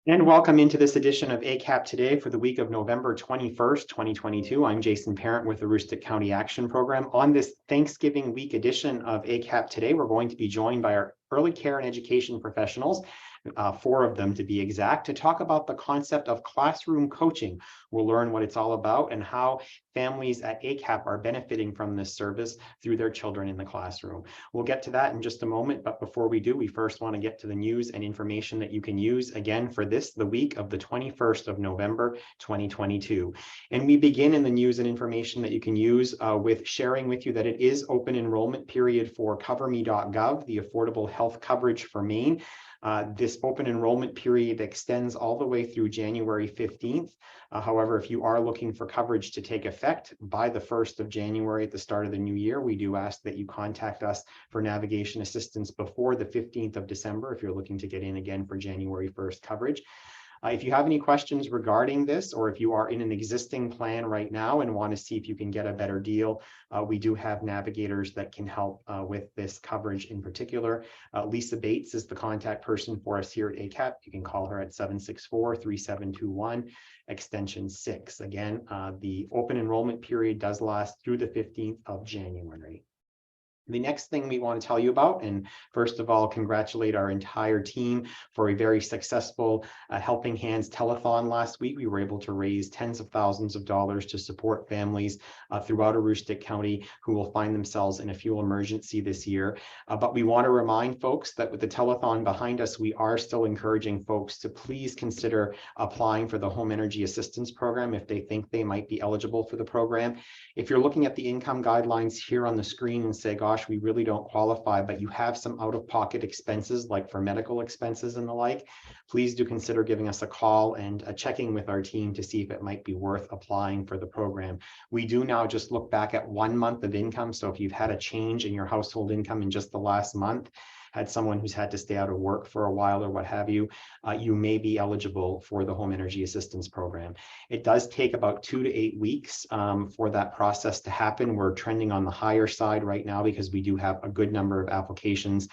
And welcome into this edition of ACAP Today for the week of November 21st, 2022. I'm Jason Parent with the Aroostook County Action Program. On this Thanksgiving week edition of ACAP Today, we're going to be joined by our early care and education professionals, 4 of them to be exact, to talk about the concept of classroom coaching. We'll learn what it's all about and how families at ACAP are benefiting from this service through their children in the classroom. We'll get to that in just a moment, but before we do, we first want to get to the news and information that you can use again for the week of the 21st of November, 2022. And we begin in the news and information that you can use with sharing with you that it is open enrollment period for coverme.gov, the Affordable Health Coverage for Maine. This open enrollment period extends all the way through January 15th. However, if you are looking for coverage to take effect by the 1st of January at the start of the new year, we do ask that you contact us for navigation assistance before the 15th of December if you're looking to get in again for January 1st coverage. If you have any questions regarding this, or if you are in an existing plan right now and want to see if you can get a better deal, we do have navigators that can help with this coverage in particular. Lisa Bates is the contact person for us here at ACAP. You can call her at 764-3721, extension 6. Again, the open enrollment period does last through the 15th of January. The next thing we want to tell you about, and first of all, congratulate our entire team for a very successful Helping Hands telethon last week. We were able to raise tens of thousands of dollars to support families throughout Aroostook County who will find themselves in a fuel emergency this year. But we want to remind folks that with the telethon behind us, we are still encouraging folks to please consider applying for the Home Energy Assistance Program if they think they might be eligible for the program. If you're looking at the income guidelines here on the screen and say, gosh, we really don't qualify, but you have some out-of-pocket expenses like for medical expenses and the like, please do consider giving us a call and checking with our team to see if it might be worth applying for the program. We do now just look back at 1 month of income. So if you've had a change in your household income in just the last month, had someone who's had to stay out of work for a while or what have you, you may be eligible for the Home Energy Assistance Program. It does take about 2 to 8 weeks for that process to happen. We're trending on the higher side right now because we do have a good number of applications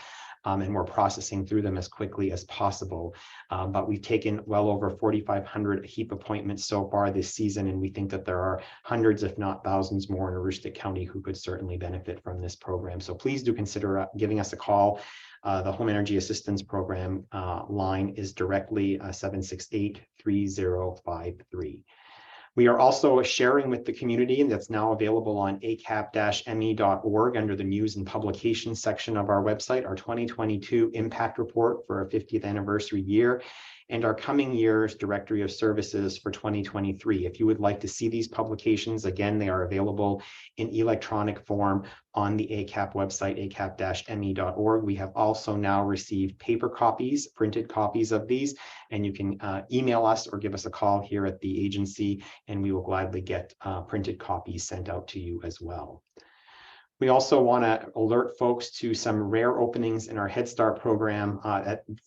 and we're processing through them as quickly as possible. But we've taken well over 4,500 HEAP appointments so far this season, and we think that there are hundreds, if not thousands more in Aroostook County who could certainly benefit from this program. So please do consider giving us a call. The Home Energy Assistance Program line is directly 768-3053. We are also sharing with the community, and that's now available on acap-me.org under the news and publications section of our website, our 2022 impact report for our 50th anniversary year, and our coming year's directory of services for 2023. If you would like to see these publications, again, they are available in electronic form on the ACAP website, acap-me.org. We have also now received paper copies, printed copies of these, and you can email us or give us a call here at the agency, and we will gladly get printed copies sent out to you as well. We also want to alert folks to some rare openings in our Head Start program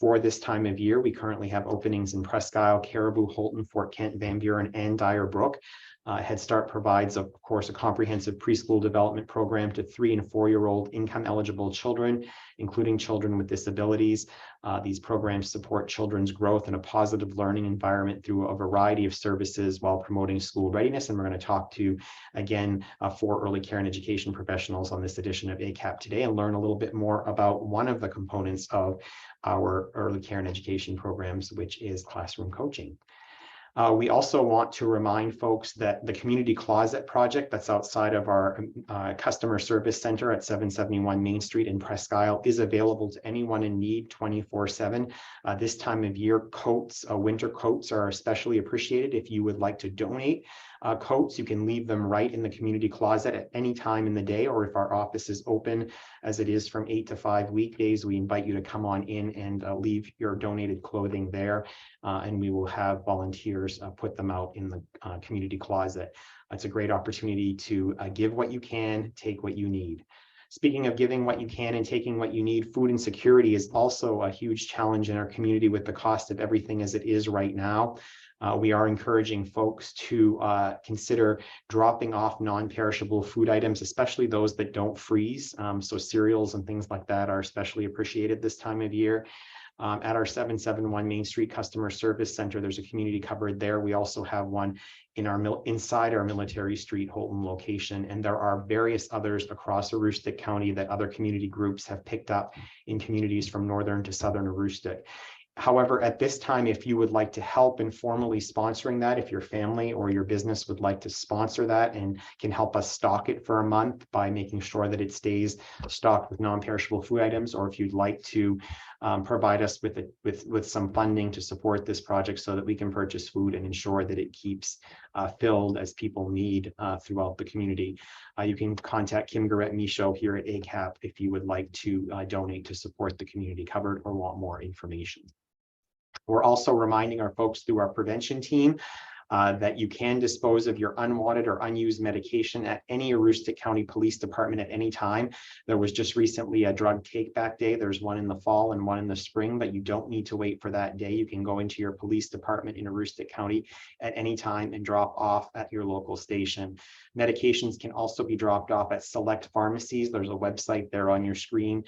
for this time of year. We currently have openings in Presque Isle, Caribou, Holton, Fort Kent, Van Buren, and Dyer Brook. Head Start provides, of course, a comprehensive preschool development program to 3- and 4-year-old income-eligible children, including children with disabilities. These programs support children's growth in a positive learning environment through a variety of services while promoting school readiness. And we're going to talk to, again, 4 early care and education professionals on this edition of ACAP Today and learn a little bit more about one of the components of our early care and education programs, which is classroom coaching. We also want to remind folks that the Community Closet Project that's outside of our customer service center at 771 Main Street in Presque Isle is available to anyone in need 24/7. This time of year, coats, winter coats are especially appreciated. If you would like to donate coats, you can leave them right in the community closet at any time in the day, or if our office is open as it is from 8 to 5 weekdays, we invite you to come on in and leave your donated clothing there, and we will have volunteers put them out in the community closet. It's a great opportunity to give what you can, take what you need. Speaking of giving what you can and taking what you need, food insecurity is also a huge challenge in our community with the cost of everything as it is right now. We are encouraging folks to consider dropping off non-perishable food items, especially those that don't freeze. So cereals and things like that are especially appreciated this time of year. at our 771 Main Street Customer Service Center. There's a community cupboard there. We also have one in inside our Military Street Holton location, and there are various others across Aroostook County that other community groups have picked up in communities from northern to southern Aroostook. However, at this time, if you would like to help in formally sponsoring that, if your family or your business would like to sponsor that and can help us stock it for a month by making sure that it stays stocked with non-perishable food items, or if you'd like to provide us with some funding to support this project so that we can purchase food and ensure that it keeps filled as people need throughout the community, you can contact Kim Garrett-Michaud here at ACAP if you would like to donate to support the community cupboard or want more information. We're also reminding our folks through our prevention team that you can dispose of your unwanted or unused medication at any Aroostook County Police Department at any time. There was just recently a drug take back day. There's one in the fall and one in the spring, but you don't need to wait for that day. You can go into your police department in Aroostook County at any time and drop off at your local station. Medications can also be dropped off at select pharmacies. There's a website there on your screen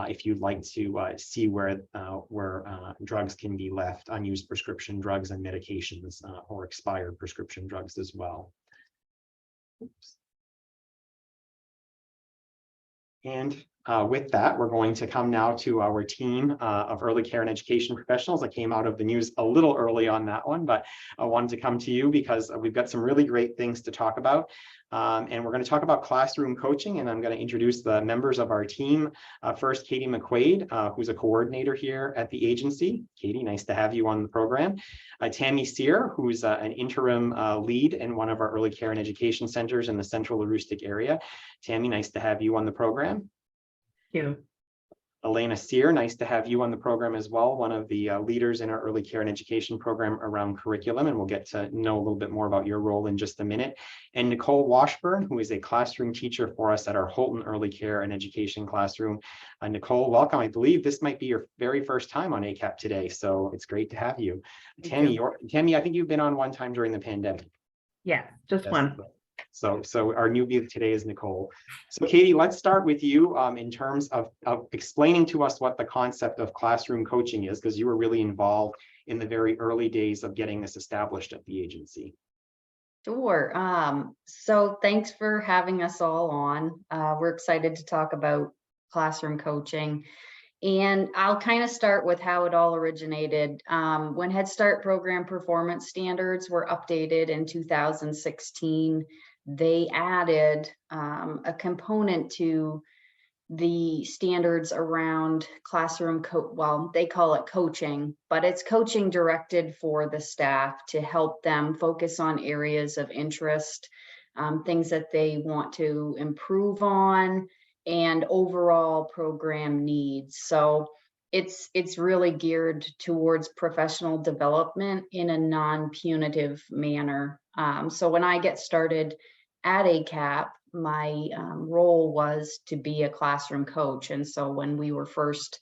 if you'd like to see where drugs can be left, unused prescription drugs and medications or expired prescription drugs as well. Oops. And with that, we're going to come now to our team of early care and education professionals. I came out of the news a little early on that one, but I wanted to come to you because we've got some really great things to talk about. And we're going to talk about classroom coaching, and I'm going to introduce the members of our team. First, Katie McQuade, who's a coordinator here at the agency. Katie, nice to have you on the program. Tammy Cyr, who's an interim lead in one of our early care and education centers in the central Aroostook area. Tammy, nice to have you on the program. Thank you. Elena Cyr, nice to have you on the program as well, one of the leaders in our early care and education program around curriculum, and we'll get to know a little bit more about your role in just a minute. And Nicole Washburn, who is a classroom teacher for us at our Holton early care and education classroom. Nicole, welcome. I believe this might be your very first time on ACAP Today, so it's great to have you. Tammy, I think you've been on one time during the pandemic. Yeah, just one. So our newbie today is Nicole. So Katie, let's start with you in terms of explaining to us what the concept of classroom coaching is, because you were really involved in the very early days of getting this established at the agency. Sure. So thanks for having us all on. We're excited to talk about classroom coaching. And I'll kind of start with how it all originated. When Head Start program performance standards were updated in 2016, they added a component to the standards around classroom well, they call it coaching, but it's coaching directed for the staff to help them focus on areas of interest, things that they want to improve on, and overall program needs. So it's really geared towards professional development in a non-punitive manner. So when I get started at ACAP, my role was to be a classroom coach. And so when we were first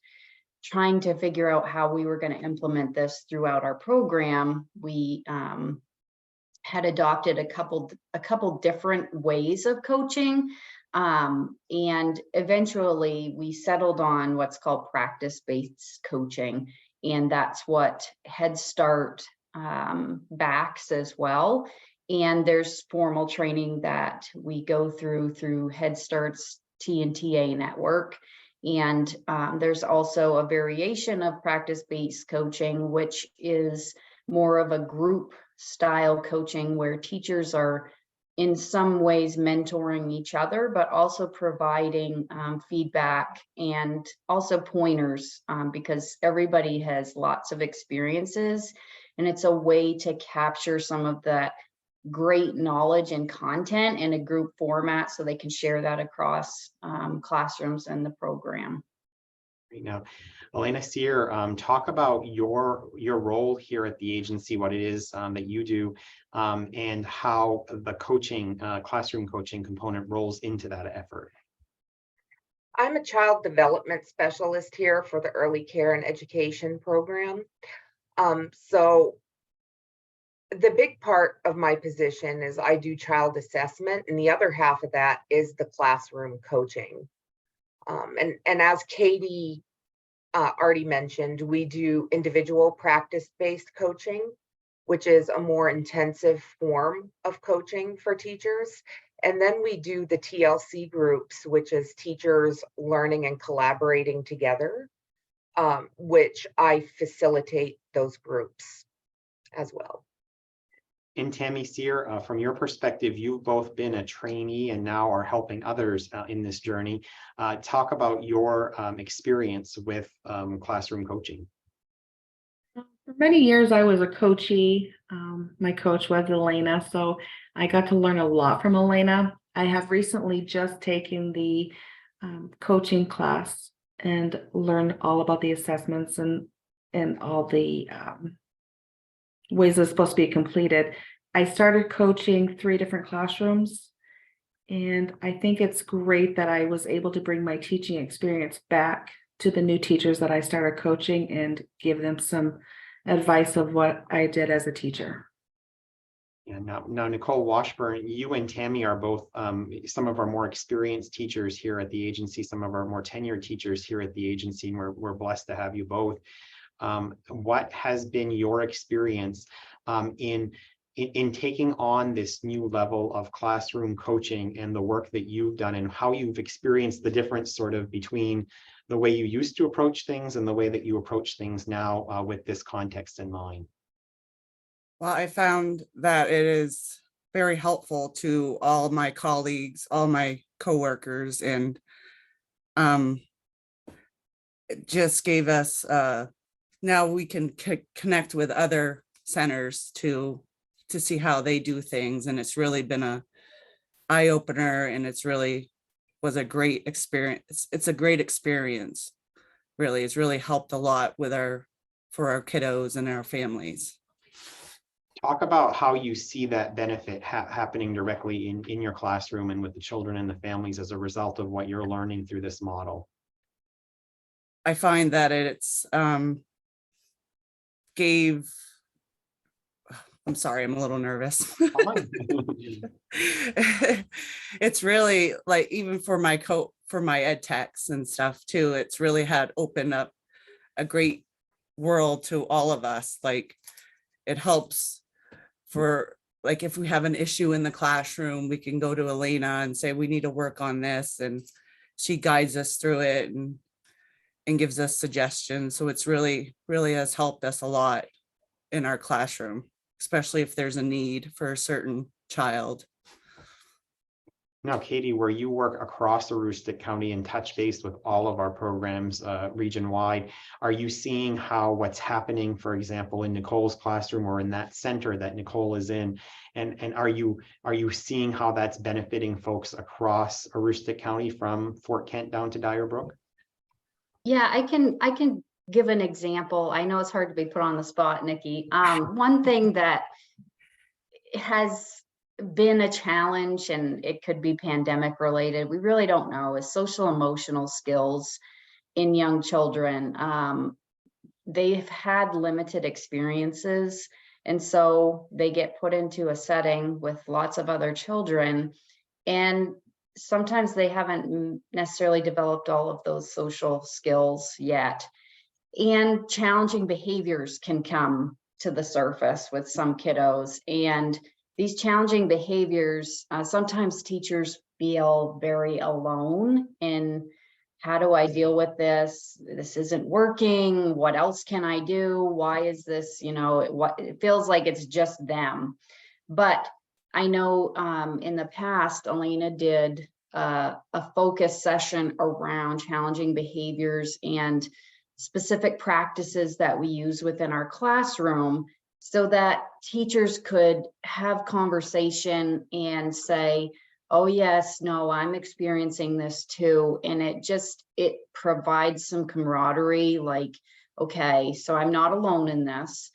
trying to figure out how we were going to implement this throughout our program, we had adopted a couple different ways of coaching. And eventually we settled on what's called practice-based coaching. And that's what Head Start backs as well. And there's formal training that we go through Head Start's T&TA network. And there's also a variation of practice-based coaching, which is more of a group style coaching where teachers are in some ways mentoring each other, but also providing feedback and also pointers because everybody has lots of experiences. And it's a way to capture some of that great knowledge and content in a group format so they can share that across classrooms and the program. Right now, Elena Cyr, talk about your role here at the agency, what it is that you do, and how the coaching, classroom coaching component rolls into that effort. I'm a child development specialist here for the early care and education program. So the big part of my position is I do child assessment, and the other half of that is the classroom coaching. And as Katie already mentioned, we do individual practice-based coaching, which is a more intensive form of coaching for teachers. And then we do the TLC groups, which is teachers learning and collaborating together, which I facilitate those groups as well. And Tammy Cyr, from your perspective, you've both been a trainee and now are helping others in this journey. Talk about your experience with classroom coaching. For many years, I was a coachee. My coach was Elena, so I got to learn a lot from Elena. I have recently just taken the coaching class and learned all about the assessments and all the ways it's supposed to be completed. I started coaching 3 different classrooms, and I think it's great that I was able to bring my teaching experience back to the new teachers that I started coaching and give them some advice of what I did as a teacher. Yeah, now Nicole, Washburn, you and Tammy are both some of our more experienced teachers here at the agency, some of our more tenured teachers here at the agency, and we're blessed to have you both. What has been your experience in taking on this new level of classroom coaching and the work that you've done, and how you've experienced the difference sort of between the way you used to approach things and the way that you approach things now with this context in mind? Well, I found that it is very helpful to all my colleagues, all my coworkers, and it just gave us, now we can connect with other centers to see how they do things. And it's really been a eye opener, and it's really was a great experience. It's a great experience. Really, it's really helped a lot with for our kiddos and our families. Talk about how you see that benefit happening directly in your classroom and with the children and the families as a result of what you're learning through this model. I find that I'm sorry, I'm a little nervous. It's really like, even for my ed techs and stuff too, it's really had opened up a great world to all of us. Like, it helps for, like, if we have an issue in the classroom, we can go to Elena and say, we need to work on this. And she guides us through it and gives us suggestions. So it's really has helped us a lot in our classroom, especially if there's a need for a certain child. Now, Katie, where you work across Aroostook County and touch base with all of our programs region-wide, are you seeing how what's happening, for example, in Nicole's classroom or in that center that Nicole is in, and are you seeing how that's benefiting folks across Aroostook County from Fort Kent down to Dyer Brook? Yeah, I can give an example. I know it's hard to be put on the spot, Nikki. One thing that has been a challenge, and it could be pandemic related, we really don't know, is social emotional skills in young children. They've had limited experiences, and so they get put into a setting with lots of other children, and sometimes they haven't necessarily developed all of those social skills yet. And challenging behaviors can come to the surface with some kiddos. And these challenging behaviors, sometimes teachers feel very alone in, how do I deal with this? This isn't working. What else can I do? Why is this, it feels like it's just them. But I know in the past, Elena did a focus session around challenging behaviors and specific practices that we use within our classroom, so that teachers could have conversation and say, oh yes, no, I'm experiencing this too. And it provides some camaraderie, like, okay, so I'm not alone in this.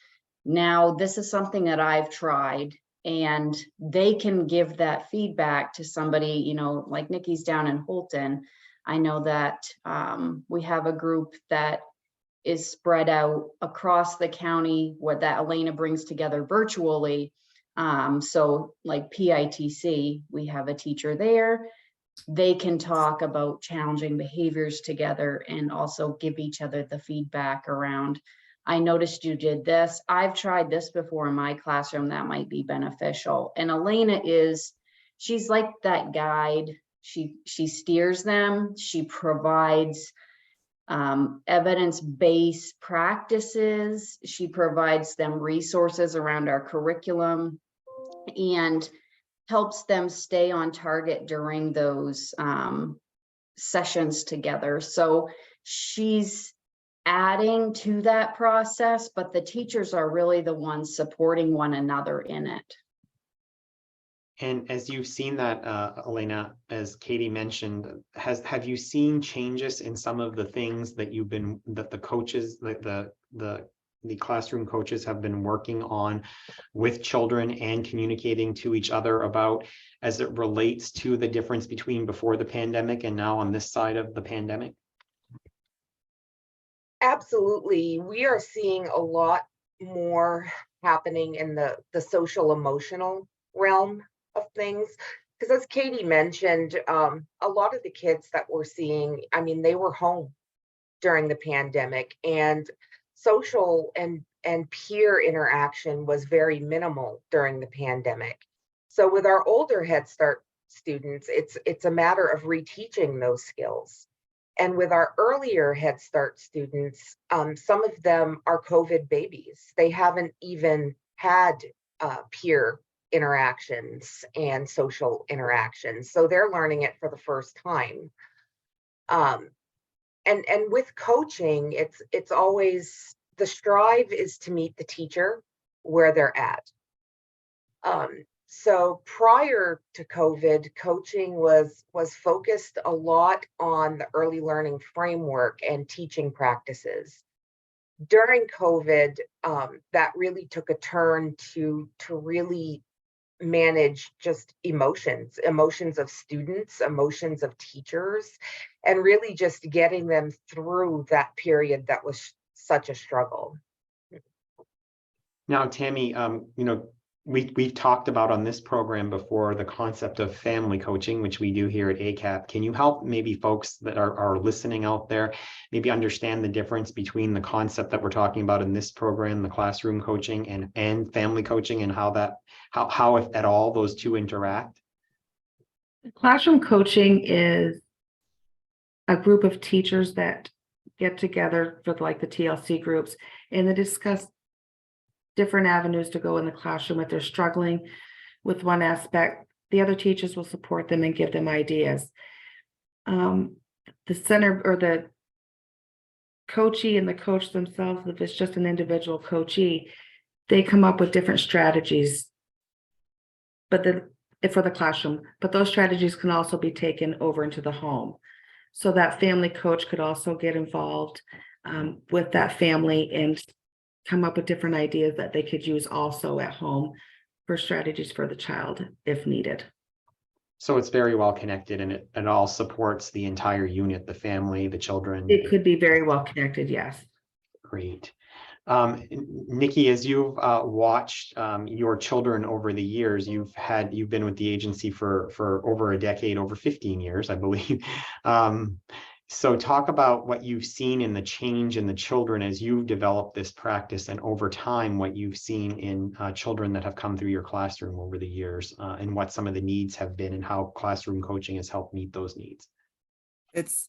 Now, this is something that I've tried, and they can give that feedback to somebody, like Nikki's down in Holton. I know that we have a group that is spread out across the county, what that Elena brings together virtually. So like PITC, we have a teacher there, they can talk about challenging behaviors together and also give each other the feedback around, I noticed you did this. I've tried this before in my classroom, that might be beneficial. And Elena she's like that guide. She steers them. She provides evidence-based practices. She provides them resources around our curriculum and helps them stay on target during those sessions together. So she's adding to that process, but the teachers are really the ones supporting one another in it. And as you've seen that, Elena, as Katie mentioned, have you seen changes in some of the things that the coaches, the classroom coaches have been working on with children and communicating to each other about, as it relates to the difference between before the pandemic and now on this side of the pandemic? Absolutely. We are seeing a lot more happening in the social emotional realm of things. Because as Katie mentioned, a lot of the kids that we're seeing, I mean, they were home during the pandemic, and social and peer interaction was very minimal during the pandemic. So with our older Head Start students, it's a matter of reteaching those skills. And with our earlier Head Start students, some of them are COVID babies. They haven't even had peer interactions and social interactions. So they're learning it for the first time. And with coaching, it's always, the strive is to meet the teacher where they're at. So prior to COVID, coaching was focused a lot on the early learning framework and teaching practices. During COVID, that really took a turn to really manage just emotions of students, emotions of teachers, and really just getting them through that period that was such a struggle. Now, Tammy, we've talked about on this program before the concept of family coaching, which we do here at ACAP. Can you help maybe folks that are listening out there maybe understand the difference between the concept that we're talking about in this program, the classroom coaching, and family coaching, and how if at all those two interact? Classroom coaching is a group of teachers that get together for like the TLC groups, and they discuss different avenues to go in the classroom. If they're struggling with one aspect, the other teachers will support them and give them ideas. The center, or the coachee and the coach themselves, if it's just an individual coachee, they come up with different strategies, but for the classroom, but those strategies can also be taken over into the home. So that family coach could also get involved with that family and come up with different ideas that they could use also at home for strategies for the child if needed. So it's very well connected, and it all supports the entire unit, the family, the children. It could be very well connected, yes. Great. Nikki, as you've watched your children over the years, you've been with the agency for over a decade, over 15 years, I believe. So talk about what you've seen in the change in the children as you've developed this practice, and over time, what you've seen in children that have come through your classroom over the years, and what some of the needs have been, and how classroom coaching has helped meet those needs. It's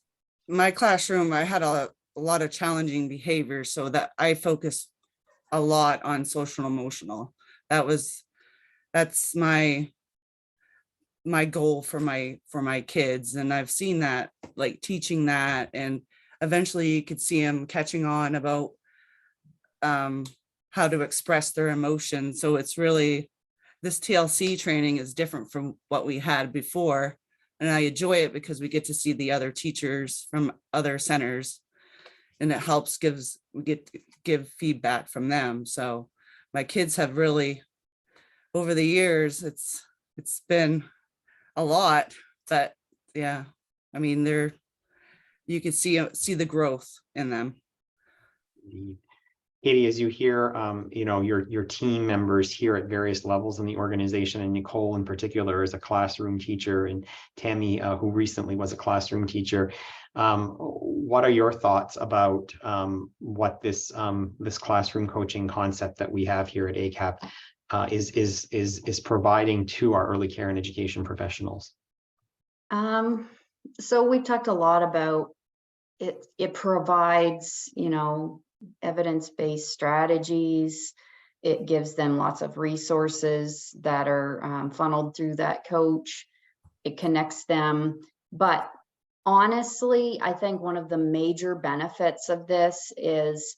my classroom. I had a lot of challenging behaviors, so that I focus a lot on social and emotional. That's my goal for my kids, and I've seen that, like teaching that, and eventually you could see them catching on about how to express their emotions. So it's really, this TLC training is different from what we had before, and I enjoy it because we get to see the other teachers from other centers, and it helps we get to give feedback from them. So my kids have really, over the years, it's been a lot, but yeah, I mean, you can see the growth in them. Indeed. Katie, as you hear, your team members here at various levels in the organization, and Nicole in particular is a classroom teacher, and Tammy, who recently was a classroom teacher. What are your thoughts about what this classroom coaching concept that we have here at ACAP is providing to our early care and education professionals? So we talked a lot about it. It provides, evidence-based strategies. It gives them lots of resources that are funneled through that coach. It connects them. But honestly, I think one of the major benefits of this is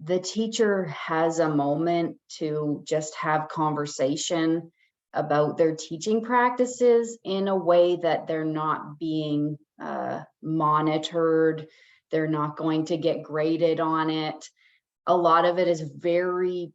the teacher has a moment to just have conversation about their teaching practices in a way that they're not being monitored. They're not going to get graded on it. A lot of it is very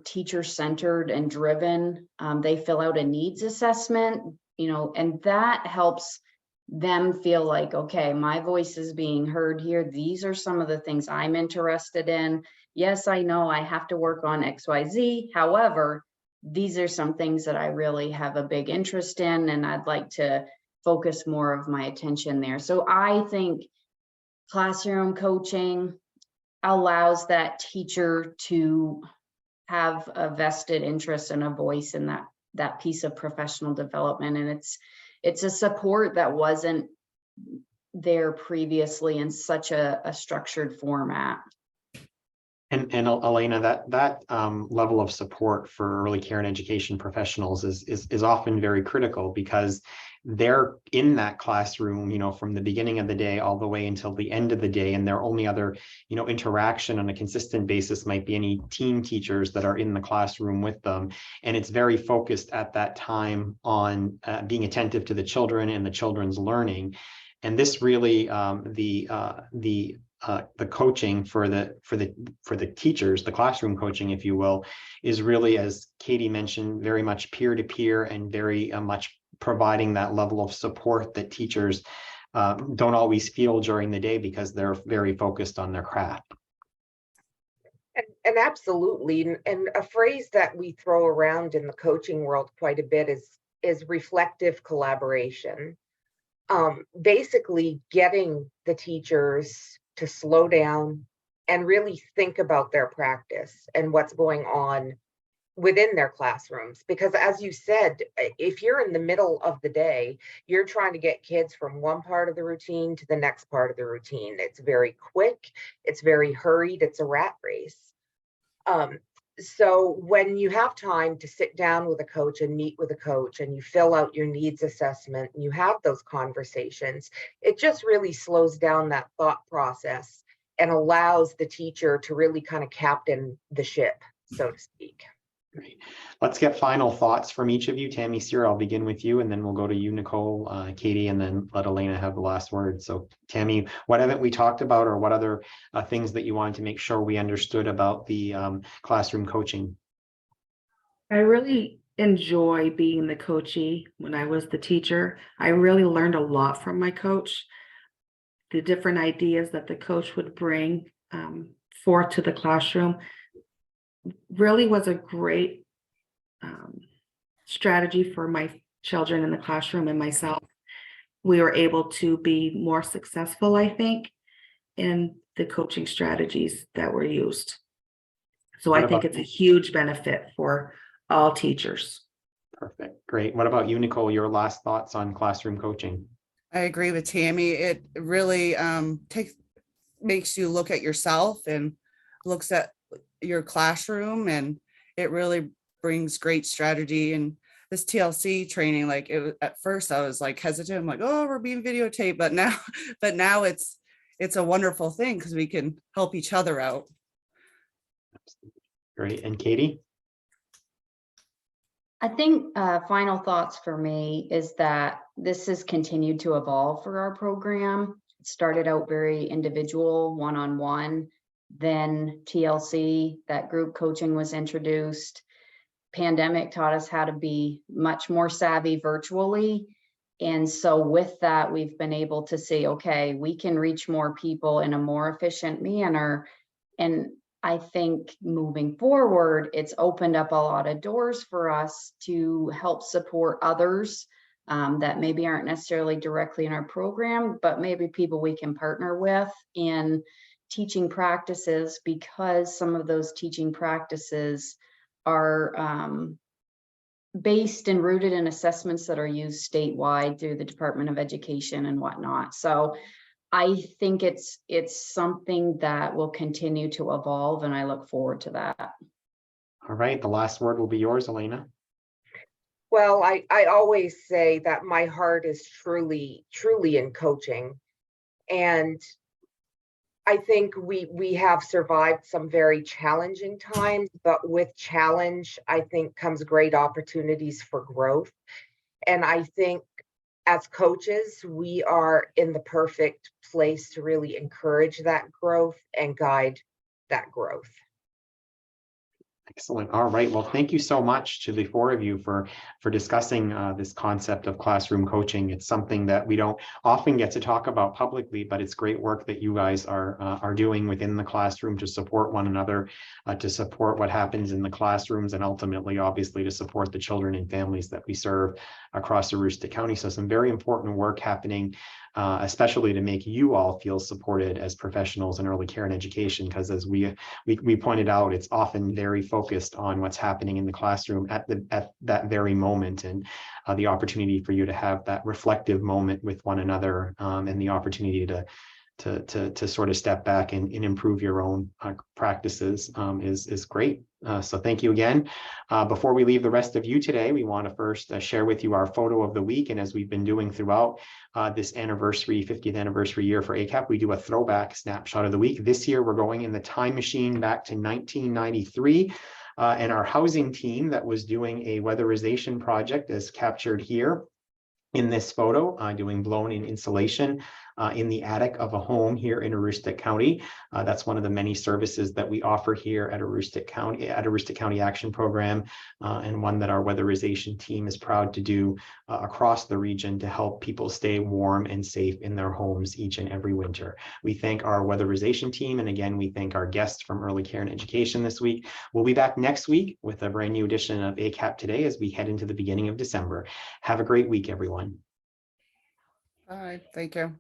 teacher-centered and driven. They fill out a needs assessment, and that helps them feel like, okay, my voice is being heard here. These are some of the things I'm interested in. Yes, I know I have to work on XYZ. However, these are some things that I really have a big interest in, and I'd like to focus more of my attention there. So I think classroom coaching allows that teacher to have a vested interest and a voice in that piece of professional development. And it's a support that wasn't there previously in such a structured format. And Elena, that level of support for early care and education professionals is often very critical, because they're in that classroom, from the beginning of the day all the way until the end of the day, and their only other, interaction on a consistent basis might be any team teachers that are in the classroom with them. And it's very focused at that time on being attentive to the children and the children's learning. And this really, the coaching for the teachers, the classroom coaching, if you will, is really, as Katie mentioned, very much peer-to-peer and very much providing that level of support that teachers don't always feel during the day, because they're very focused on their craft. And absolutely, and a phrase that we throw around in the coaching world quite a bit is reflective collaboration. Basically getting the teachers to slow down and really think about their practice and what's going on within their classrooms. Because as you said, if you're in the middle of the day, you're trying to get kids from one part of the routine to the next part of the routine. It's very quick, it's very hurried, it's a rat race. So when you have time to sit down with a coach and meet with a coach, and you fill out your needs assessment and you have those conversations, it just really slows down that thought process and allows the teacher to really kind of captain the ship, so to speak. Great. Let's get final thoughts from each of you. Tammy, Cyr, I'll begin with you, and then we'll go to you, Nicole, Katie, and then let Elena have the last word. So Tammy, what haven't we talked about, or what other things that you wanted to make sure we understood about the classroom coaching? I really enjoy being the coachee. When I was the teacher, I really learned a lot from my coach. The different ideas that the coach would bring forth to the classroom really was a great strategy for my children in the classroom and myself. We were able to be more successful, I think, in the coaching strategies that were used. So I think it's a huge benefit for all teachers. Perfect. Great. What about you, Nicole? Your last thoughts on classroom coaching? I agree with Tammy. It really makes you look at yourself and looks at your classroom, and it really brings great strategy. And this TLC training, like at first I was like hesitant. I'm like, oh, we're being videotaped, but now it's a wonderful thing because we can help each other out. Great. And Katie? I think final thoughts for me is that this has continued to evolve for our program. It started out very individual, one-on-one, then TLC, that group coaching was introduced. Pandemic taught us how to be much more savvy virtually. And so with that, we've been able to say, okay, we can reach more people in a more efficient manner. And I think moving forward, it's opened up a lot of doors for us to help support others that maybe aren't necessarily directly in our program, but maybe people we can partner with in teaching practices, because some of those teaching practices are based and rooted in assessments that are used statewide through the Department of Education and whatnot. So I think it's something that will continue to evolve, and I look forward to that. All right, the last word will be yours, Elena. Well, I always say that my heart is truly in coaching. And I think we have survived some very challenging times, but with challenge, I think comes great opportunities for growth. And I think as coaches, we are in the perfect place to really encourage that growth and guide that growth. Excellent. All right. Well, thank you so much to the four of you for discussing this concept of classroom coaching. It's something that we don't often get to talk about publicly, but it's great work that you guys are doing within the classroom to support one another, to support what happens in the classrooms, and ultimately, obviously, to support the children and families that we serve across Aroostook County. So some very important work happening, especially to make you all feel supported as professionals in early care and education, because as we pointed out, it's often very focused on what's happening in the classroom at that very moment, and the opportunity for you to have that reflective moment with one another, and the opportunity to sort of step back and improve your own practices is great. So thank you again. Before we leave the rest of you today, we want to first share with you our photo of the week. And as we've been doing throughout this anniversary, 50th anniversary year for ACAP, we do a throwback snapshot of the week. This year, we're going in the time machine back to 1993. And our housing team that was doing a weatherization project is captured here in this photo, doing blown-in insulation in the attic of a home here in Aroostook County. That's one of the many services that we offer here at Aroostook County Action Program, and one that our weatherization team is proud to do across the region to help people stay warm and safe in their homes each and every winter. We thank our weatherization team, and again, we thank our guests from Early Care and Education this week. We'll be back next week with a brand new edition of ACAP Today as we head into the beginning of December. Have a great week, everyone. All right, thank you.